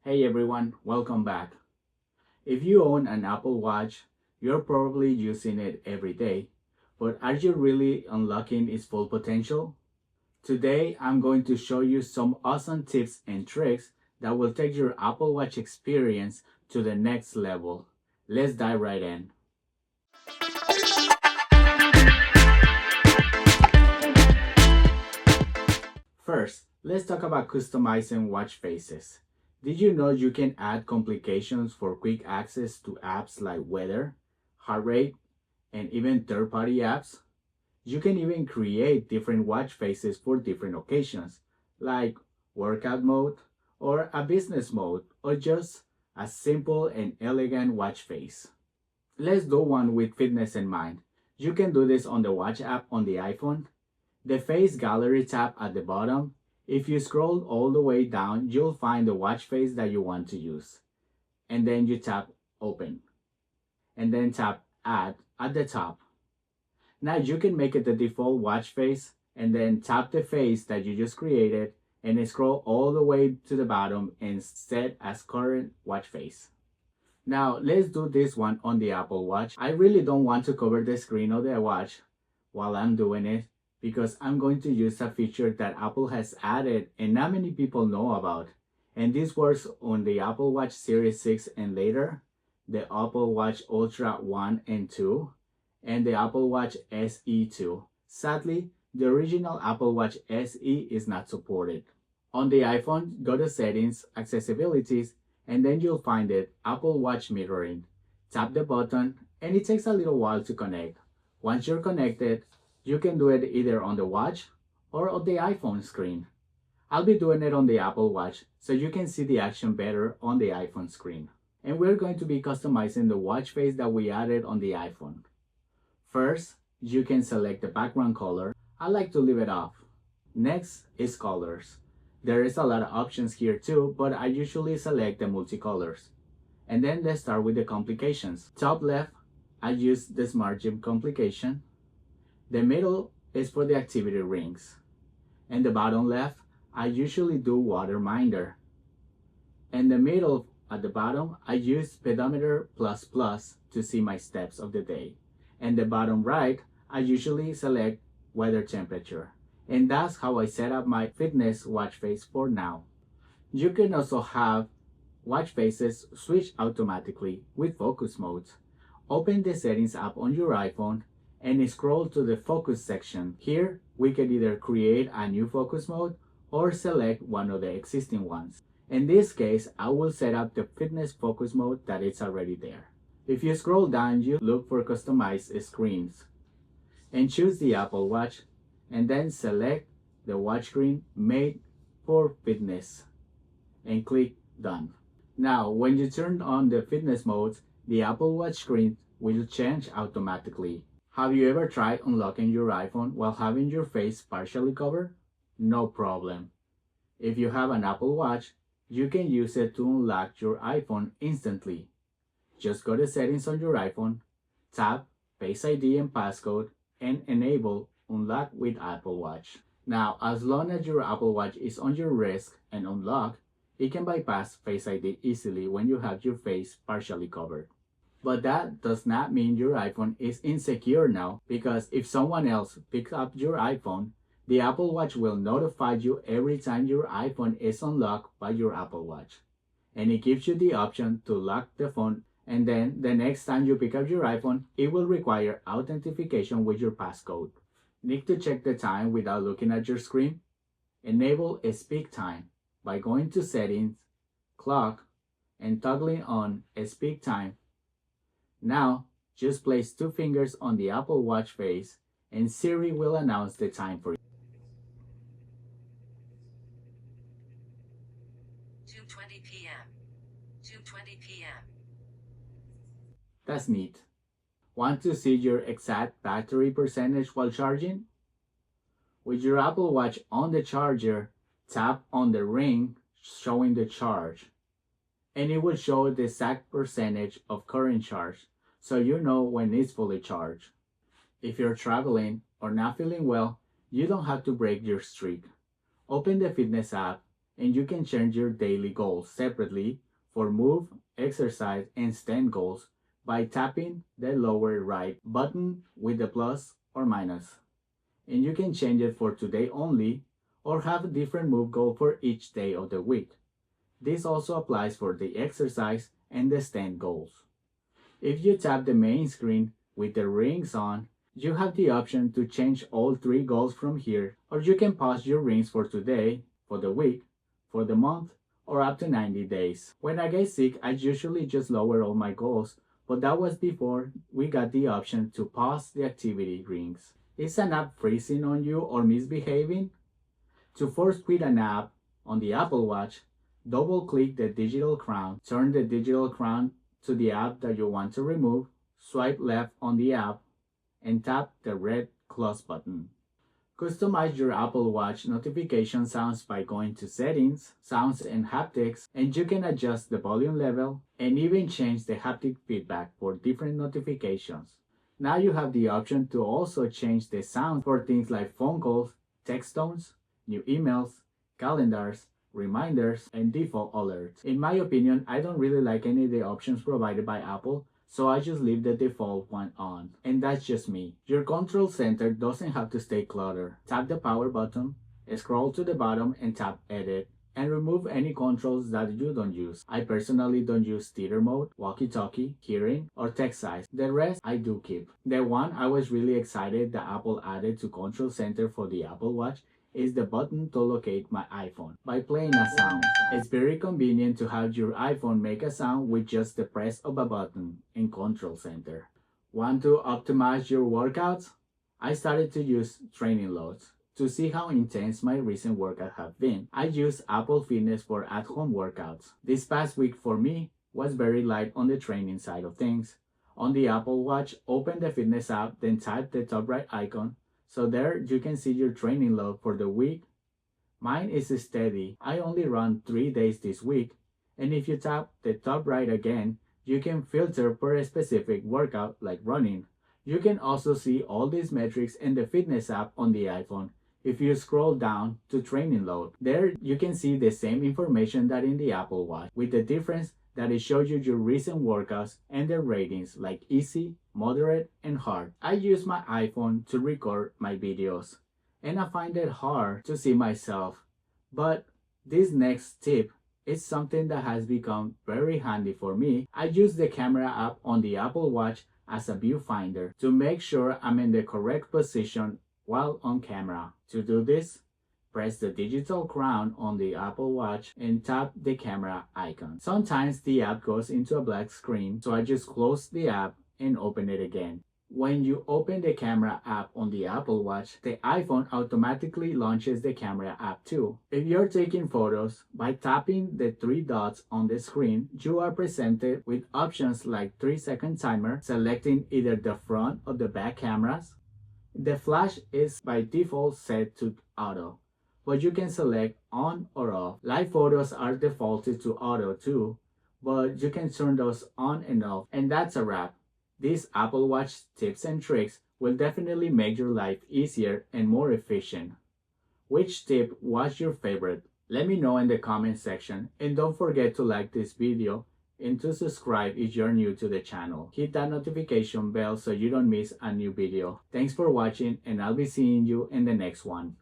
Hey everyone, welcome back. If you own an Apple Watch, you're probably using it every day, but are you really unlocking its full potential? Today, I'm going to show you some awesome tips and tricks that will take your Apple Watch experience to the next level. Let's dive right in. First, let's talk about customizing watch faces. Did you know you can add complications for quick access to apps like weather, heart rate, and even third-party apps? You can even create different watch faces for different occasions, like workout mode, or a business mode, or just a simple and elegant watch face. Let's do one with fitness in mind. You can do this on the watch app on the iPhone. The face gallery tab at the bottom. If you scroll all the way down, you'll find the watch face that you want to use. And then you tap open. And then tap add at the top. Now you can make it the default watch face and then tap the face that you just created and scroll all the way to the bottom and set as current watch face. Now let's do this one on the Apple Watch. I really don't want to cover the screen of the watch while I'm doing it because I'm going to use a feature that Apple has added and not many people know about. And this works on the Apple Watch Series 6 and later, the Apple Watch Ultra 1 and 2, and the Apple Watch SE 2. Sadly, the original Apple Watch SE is not supported. On the iPhone, go to Settings, Accessibilities, and then you'll find it, Apple Watch Mirroring. Tap the button, and it takes a little while to connect. Once you're connected, you can do it either on the watch or on the iPhone screen. I'll be doing it on the Apple Watch so you can see the action better on the iPhone screen. And we're going to be customizing the watch face that we added on the iPhone. First, you can select the background color. I like to leave it off. Next is colors. There is a lot of options here too, but I usually select the multicolors. And then let's start with the complications. Top left, I use the Smart Gym complication. The middle is for the activity rings. And the bottom left, I usually do water minder. And the middle at the bottom, I use pedometer plus plus to see my steps of the day. And the bottom right, I usually select weather temperature. And that's how I set up my fitness watch face for now. You can also have watch faces switch automatically with focus modes. Open the settings app on your iPhone and scroll to the focus section. Here, we can either create a new focus mode or select one of the existing ones. In this case, I will set up the fitness focus mode that is already there. If you scroll down, you look for customized screens and choose the Apple Watch and then select the watch screen made for fitness and click done. Now, when you turn on the fitness modes, the Apple Watch screen will change automatically. Have you ever tried unlocking your iPhone while having your face partially covered? No problem. If you have an Apple Watch, you can use it to unlock your iPhone instantly. Just go to settings on your iPhone, tap Face ID and passcode, and enable Unlock with Apple Watch. Now, as long as your Apple Watch is on your wrist and unlocked, it can bypass Face ID easily when you have your face partially covered. But that does not mean your iPhone is insecure now, because if someone else picks up your iPhone, the Apple Watch will notify you every time your iPhone is unlocked by your Apple Watch. And it gives you the option to lock the phone, and then the next time you pick up your iPhone, it will require authentication with your passcode. Need to check the time without looking at your screen? Enable a Speak Time by going to Settings, Clock, and toggling on a Speak Time. Now, just place 2 fingers on the Apple Watch face and Siri will announce the time for you. 2:20 p.m. 2:20 p.m. That's neat. Want to see your exact battery percentage while charging? With your Apple Watch on the charger, tap on the ring showing the charge, and it will show the exact percentage of current charge so you know when it's fully charged. If you're traveling or not feeling well, you don't have to break your streak. Open the fitness app and you can change your daily goals separately for move, exercise, and stand goals by tapping the lower right button with the plus or minus. And you can change it for today only or have a different move goal for each day of the week. This also applies for the exercise and the stand goals. If you tap the main screen with the rings on, you have the option to change all 3 goals from here, or you can pause your rings for today, for the week, for the month, or up to 90 days. When I get sick, I usually just lower all my goals, but that was before we got the option to pause the activity rings. Is an app freezing on you or misbehaving? To force quit an app on the Apple Watch, double-click the digital crown, turn the digital crown to the app that you want to remove, swipe left on the app, and tap the red close button. Customize your Apple Watch notification sounds by going to Settings, Sounds and Haptics, and you can adjust the volume level and even change the haptic feedback for different notifications. Now you have the option to also change the sound for things like phone calls, text tones, new emails, calendars, reminders, and default alerts. In my opinion, I don't really like any of the options provided by Apple, so I just leave the default one on. And that's just me. Your control center doesn't have to stay cluttered. Tap the power button, scroll to the bottom and tap edit, and remove any controls that you don't use. I personally don't use theater mode, walkie-talkie, hearing, or text size. The rest I do keep. The one I was really excited that Apple added to Control Center for the Apple Watch is the button to locate my iPhone by playing a sound. It's very convenient to have your iPhone make a sound with just the press of a button in Control Center. Want to optimize your workouts? I started to use training loads. To see how intense my recent workouts have been, I use Apple Fitness for at-home workouts. This past week for me was very light on the training side of things. On the Apple Watch, open the fitness app, then type the top right icon. So there you can see your training load for the week. Mine is steady. I only run 3 days this week. And if you tap the top right again, you can filter per a specific workout like running. You can also see all these metrics in the fitness app on the iPhone. If you scroll down to training load, there you can see the same information that in the Apple Watch, with the difference that it shows you your recent workouts and their ratings like easy, moderate, and hard. I use my iPhone to record my videos, and I find it hard to see myself. But this next tip is something that has become very handy for me. I use the camera app on the Apple Watch as a viewfinder to make sure I'm in the correct position while on camera. To do this, press the digital crown on the Apple Watch and tap the camera icon. Sometimes the app goes into a black screen, so I just close the app and open it again. When you open the camera app on the Apple Watch, the iPhone automatically launches the camera app too. If you're taking photos, by tapping the 3 dots on the screen, you are presented with options like 3-second timer, selecting either the front or the back cameras. The flash is by default set to auto, but you can select on or off. Live photos are defaulted to auto too, but you can turn those on and off, and that's a wrap. These Apple Watch tips and tricks will definitely make your life easier and more efficient. Which tip was your favorite? Let me know in the comment section, and don't forget to like this video and to subscribe if you're new to the channel. Hit that notification bell so you don't miss a new video. Thanks for watching, and I'll be seeing you in the next one.